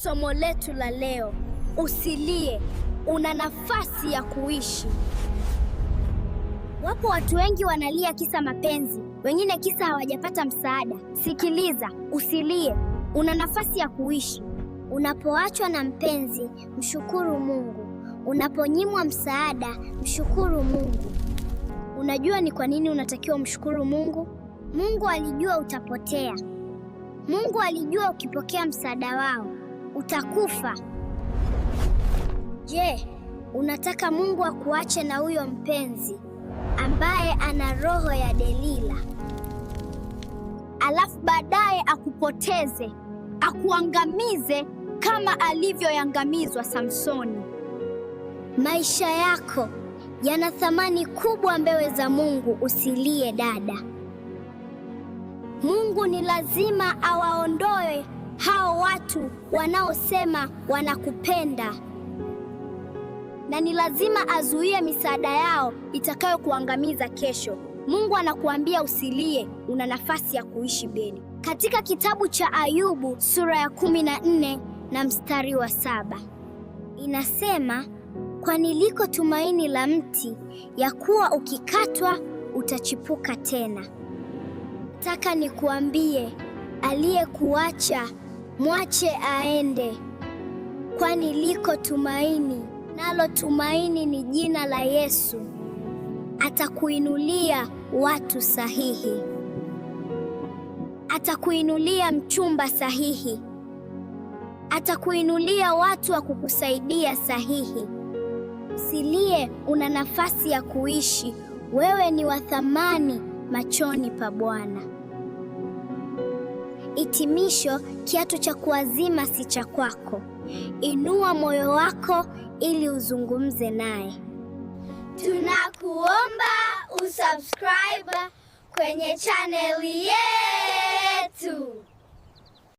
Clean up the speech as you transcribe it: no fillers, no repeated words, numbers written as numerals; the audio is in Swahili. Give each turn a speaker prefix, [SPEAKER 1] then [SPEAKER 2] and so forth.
[SPEAKER 1] Somo letu la leo: usilie, una nafasi ya kuishi. Wapo watu wengi wanalia kisa mapenzi, wengine kisa hawajapata msaada. Sikiliza, usilie, una nafasi ya kuishi. Unapoachwa na mpenzi, mshukuru Mungu. Unaponyimwa msaada, mshukuru Mungu. Unajua ni kwa nini unatakiwa mshukuru Mungu? Mungu alijua utapotea. Mungu alijua ukipokea msaada wao utakufa. Je, unataka Mungu akuache na huyo mpenzi ambaye ana roho ya Delila, alafu baadaye akupoteze, akuangamize kama alivyoangamizwa Samsoni? Maisha yako yana thamani kubwa mbele za Mungu. Usilie dada. Mungu ni lazima awaondoe hao watu wanaosema wanakupenda, na ni lazima azuie misaada yao itakayokuangamiza kesho. Mungu anakuambia usilie, una nafasi ya kuishi mbele. Katika kitabu cha Ayubu sura ya 14 na mstari wa 7 inasema, kwani liko tumaini la mti, ya kuwa ukikatwa utachipuka tena. Nataka nikuambie, aliyekuacha mwache aende, kwani liko tumaini, nalo tumaini ni jina la Yesu. Atakuinulia watu sahihi, atakuinulia mchumba sahihi, atakuinulia watu wa kukusaidia sahihi. Usilie, una nafasi ya kuishi. Wewe ni wa thamani machoni pa Bwana. Hitimisho: kiatu cha kuazima si cha kwako. Inua moyo wako ili uzungumze naye.
[SPEAKER 2] Tunakuomba usubscribe kwenye chaneli yetu.